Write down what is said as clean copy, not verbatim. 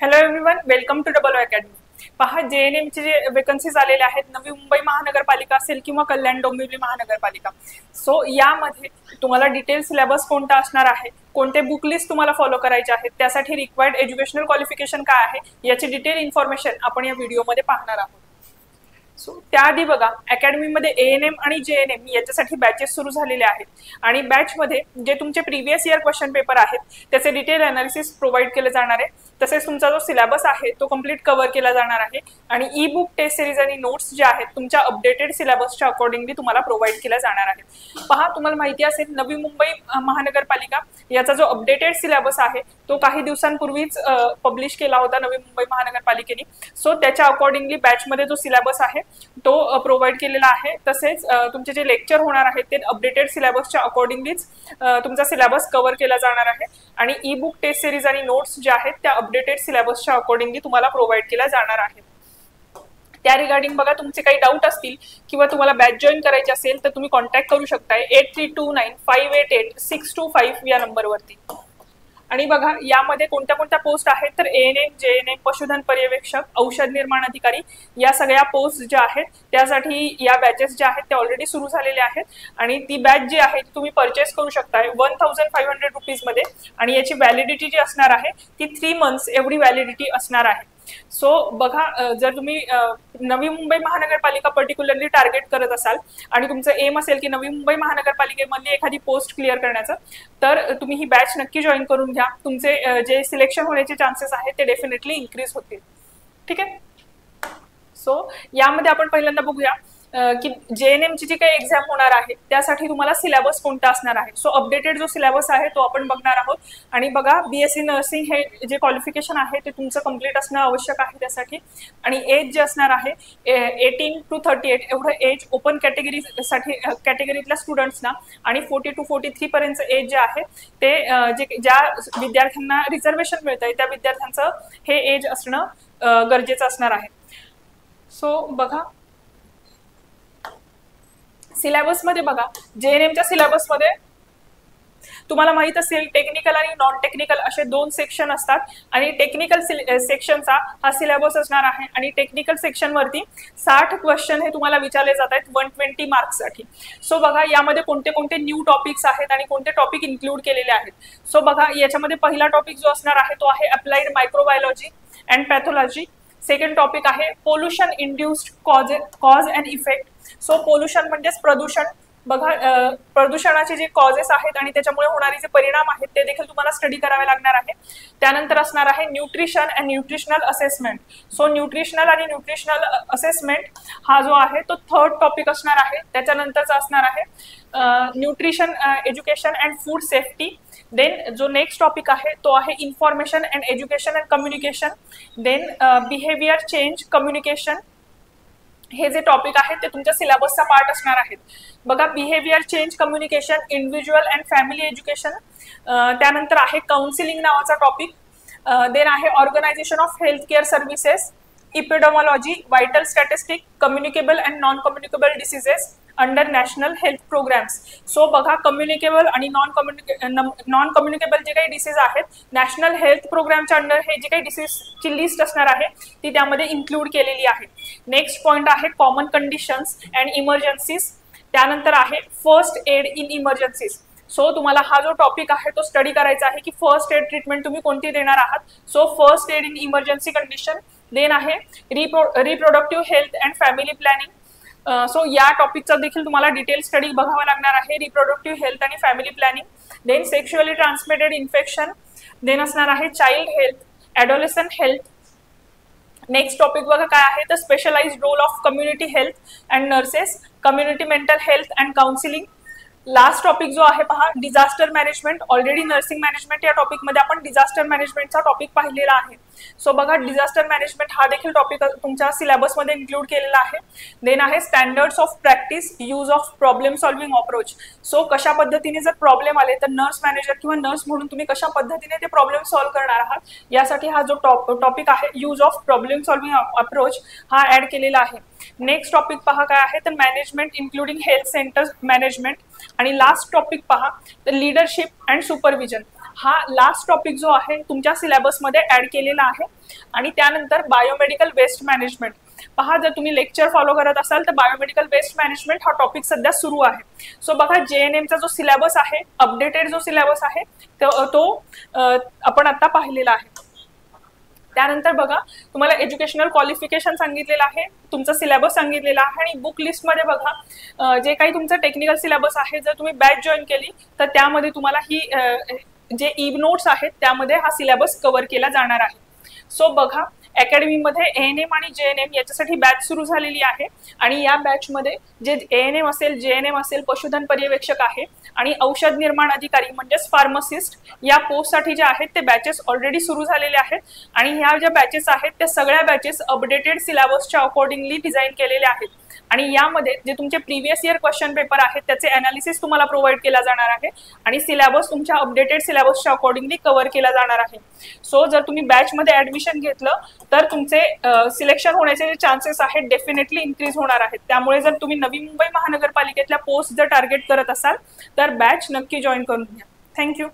Hello everyone, welcome to Double Academy. पहा, JNM चे जे वेकन्सीज आलेले आहेत, नवी मुंबई महानगरपालिका असेल किंवा कल्याण डोंबिवली महानगरपालिका, सो यामध्ये तुम्हाला डिटेल सिलेबस कोणता असणार आहे, कोणते बुक लिस्ट तुम्हाला फॉलो करायचे आहेत, त्यासाठी रिक्वायर्ड एज्युकेशनल क्वालिफिकेशन काय आहे याची डिटेल इन्फॉर्मेशन आपण या व्हिडिओमध्ये पाहणार आहोत। सो त्याआधी बघा, अकॅडमीमध्ये ANM आणि JNM याच्यासाठी बॅचेस सुरू झालेले आहेत आणि बॅचमध्ये जे तुमचे प्रीवियस इयर क्वेश्चन पेपर आहेत त्याचे डिटेल अनालिसिस प्रोव्हाइड केले जाणार आहे। तसेच तुमचा जो सिलेबस आहे तो कंप्लीट कव्हर केला जाणार आहे आणि ई बुक, टेस्ट सिरीज आणि नोट्स जे आहेत तुमच्या अपडेटेड सिलेबसच्या अकॉर्डिंगली तुम्हाला प्रोव्हाइड केल्या जाणार आहेत। पहा, तुम्हाला माहिती असेल नवी मुंबई महानगरपालिका याचा जो अपडेटेड सिलेबस आहे तो काही दिवसांपूर्वीच पब्लिश केला होता नवी मुंबई महानगरपालिकेने। सो त्याच्या अकॉर्डिंगली बॅचमध्ये जो सिलेबस आहे तो प्रोव्हाइड केलेला आहे। तसेच तुमचे जे लेक्चर होणार आहेत ते अपडेटेड सिलेबसच्या अकॉर्डिंगलीच तुमचा सिलेबस कव्हर केला जाणार आहे आणि ई बुक, टेस्ट सिरीज आणि नोट्स जे आहेत त्या अपडेटेड सिलेबसच्या अकॉर्डिंगली तुम्हाला प्रोव्हाइड केल्या जाणार आहेत। त्या रिगार्डिंग बघा, तुमचे काही डाऊट असतील किंवा तुम्हाला बॅच जॉईन करायची असेल तर तुम्ही कॉन्टॅक्ट करू शकताय 8329588625 या नंबरवरती। आणि बघा, यामध्ये कोणत्या कोणत्या पोस्ट आहेत तर ANM, JNM, पशुधन पर्यवेक्षक, औषध निर्माण अधिकारी या सगळ्या पोस्ट ज्या आहेत त्यासाठी या बॅचेस ज्या आहेत त्या ऑलरेडी सुरू झालेल्या आहेत आणि ती बॅच जी आहे ती तुम्ही परचेस करू शकताय 1500 रुपीज मध्ये आणि याची व्हॅलिडिटी जी असणार आहे ती 3 मंथ्स एवढी व्हॅलिडिटी असणार आहे। सो बघा, जर तुम्ही नवी मुंबई महानगरपालिका पर्टिक्युलरली टार्गेट करत असाल आणि तुमचं एम असेल की नवी मुंबई महानगरपालिकेमध्ये एखादी पोस्ट क्लिअर करण्याचं, तर तुम्ही ही बॅच नक्की जॉईन करून घ्या। तुमचे जे सिलेक्शन होण्याचे चान्सेस आहेत ते डेफिनेटली इन्क्रीज होतील। ठीक आहे, सो यामध्ये आपण पहिल्यांदा बघूया की JNM ची जी काही एक्झाम होणार आहे त्यासाठी तुम्हाला सिलेबस कोणता असणार आहे। सो अपडेटेड जो सिलेबस आहे तो आपण बघणार आहोत आणि बघा, BSc नर्सिंग हे जे क्वालिफिकेशन आहे ते तुमचं कंप्लीट असणं आवश्यक आहे त्यासाठी आणि एज जे असणार आहे 18 to 38 एवढं एज ओपन कॅटेगरीसाठी कॅटेगरीतल्या स्टुडंट्सना आणि 40 to 43 पर्यंत एज जे आहे ते ज्या विद्यार्थ्यांना रिझर्वेशन मिळत आहे त्या विद्यार्थ्यांचं हे एज असणं गरजेचं असणार आहे। सो बघा, सिलेबस मध्ये बघा, JNMच्या सिलेबस मध्ये तुम्हाला माहित असेल टेक्निकल आणि नॉन टेक्निकल असे 2 सेक्शन असतात आणि टेक्निकल सेक्शनचा हा सिलेबस असणार आहे आणि टेक्निकल सेक्शन वरती 60 क्वेश्चन हे तुम्हाला विचारले जात आहेत 120 मार्क्ससाठी। सो बघा, यामध्ये कोणते कोणते न्यू टॉपिक्स आहेत आणि कोणते टॉपिक इन्क्लूड केलेले आहेत। सो बघा, याच्यामध्ये पहिला टॉपिक जो असणार आहे तो आहे applied microbiology and pathology. Second topic आहे pollution induced cause and effect. So pollution म्हणजेच प्रदूषण। बघा, प्रदूषणाचे जे कॉजेस आहेत आणि त्याच्यामुळे होणारे जे परिणाम आहेत ते देखील तुम्हाला स्टडी करावे लागणार आहे। त्यानंतर असणार आहे nutrition and nutritional assessment. So nutritional आणि न्यूट्रिशनल असेसमेंट हा जो आहे तो थर्ड टॉपिक असणार आहे। त्याच्यानंतरचा असणार आहे nutrition education and food safety. Then जो नेक्स्ट टॉपिक आहे तो आहे information and education and communication. Then behaviour change communication. हे जे टॉपिक आहेत ते तुमच्या सिलेबसचा पार्ट असणार आहेत। बघा, behaviour change communication, individual and family education. त्यानंतर आहे काउन्सिलिंग नावाचा टॉपिक। देन आहे organisation of health care services, epidemiology, vital statistic, communicable and non communicable diseases under national health programmes. So बघा, कम्युनिकेबल आणि नॉन कम्युनिकेबल जे काही disease आहेत national health प्रोग्रामच्या अंडर हे जे काही डिसीजची लिस्ट असणार आहे ती त्यामध्ये इन्क्लूड केलेली आहे। नेक्स्ट पॉइंट आहे कॉमन कंडिशन्स अँड इमर्जन्सीज। त्यानंतर आहे first aid in emergencies. So तुम्हाला हा जो टॉपिक आहे तो स्टडी करायचा आहे की फर्स्ट एड ट्रीटमेंट तुम्ही कोणती देणार आहात। So first aid in emergency condition. Then आहे reproductive health and family planning. So या टॉपिकचा देखील तुम्हाला डिटेल स्टडी बघावा लागणार आहे, रिप्रोडक्टिव्ह हेल्थ आणि family planning. Then sexually transmitted infection. Then असणार आहे child health, adolescent health. Next topic बघा काय आहे तर specialised role of community health and nurses, community mental health and counselling. Last topic जो आहे पहा, disaster management. Already nursing management या टॉपिकमध्ये आपण डिझास्टर मॅनेजमेंटचा टॉपिक पाहिलेला आहे। सो बघा, डिझास्टर मॅनेजमेंट हा देखील टॉपिक तुमच्या सिलेबसमध्ये इन्क्लूड केलेला आहे। देन आहे standards of practice, use of problem solving approach. So कशा पद्धतीने जर प्रॉब्लेम आले तर नर्स मॅनेजर किंवा नर्स म्हणून तुम्ही कशा पद्धतीने ते प्रॉब्लेम सॉल्व्ह करणार आहात यासाठी हा जो टॉपिक आहे use of problem solving approach हा ऍड केलेला आहे। नेक्स्ट टॉपिक पहा काय आहे तर management including health centre management आणि लास्ट टॉपिक पहा तर लीडरशिप अँड सुपरविजन। हा लास्ट टॉपिक जो आहे तुमच्या सिलेबसमध्ये ऍड केलेला आहे. आणि त्यानंतर बायोमेडिकल वेस्ट मॅनेजमेंट. पहा, जर तुम्ही लेक्चर फॉलो करत असाल तर बायोमेडिकल वेस्ट मॅनेजमेंट हा टॉपिक सध्या सुरू आहे. सो बघा, JNMचा जो सिलेबस आहे, अपडेटेड जो सिलेबस आहे तो आपण आता पाहिलेला आहे. त्यानंतर बघा, तुम्हाला एज्युकेशनल क्वालिफिकेशन सांगितलेलं आहे, तुमचा सिलेबस सांगितलेला आहे. आणि बुक लिस्टमध्ये बघा, जे काही तुमचं टेक्निकल सिलेबस आहे, जर तुम्ही बॅच जॉईन केली तर त्यामध्ये तुम्हाला ही जे ई नोट्स आहेत त्यामध्ये हा सिलेबस कव्हर केला जाणार आहे. सो बघा, अकॅडमीमध्ये ANM आणि JNM याच्यासाठी बॅच सुरू झालेली आहे. आणि या बॅचमध्ये जे ANM असेल, JNM असेल, पशुधन पर्यवेक्षक आहे आणि औषध निर्माण अधिकारी म्हणजेच फार्मासिस्ट या पोस्टसाठी जे आहेत ते बॅचेस ऑलरेडी सुरू झालेले आहेत. आणि ह्या ज्या बॅचेस आहेत त्या सगळ्या बॅचेस अपडेटेड सिलेबसच्या अकॉर्डिंगली डिझाईन केलेल्या आहेत. आणि यामध्ये जे तुमचे प्रिव्हियस इयर क्वेश्चन पेपर आहेत त्याचे अनालिसिस तुम्हाला प्रोव्हाइड केला जाणार आहे. आणि सिलेबस तुमच्या अपडेटेड सिलेबसच्या अकॉर्डिंगली कव्हर केला जाणार आहे. सो जर तुम्ही बॅचमध्ये ऍडमिशन घेतलं तर तुमचे सिलेक्शन होण्याचे जे चान्सेस आहेत डेफिनेटली इन्क्रीज होणार आहेत. त्यामुळे जर तुम्ही नवी मुंबई महानगरपालिकेतल्या पोस्ट जर टार्गेट करत असाल तर बॅच नक्की जॉईन करून घ्या. थँक्यू.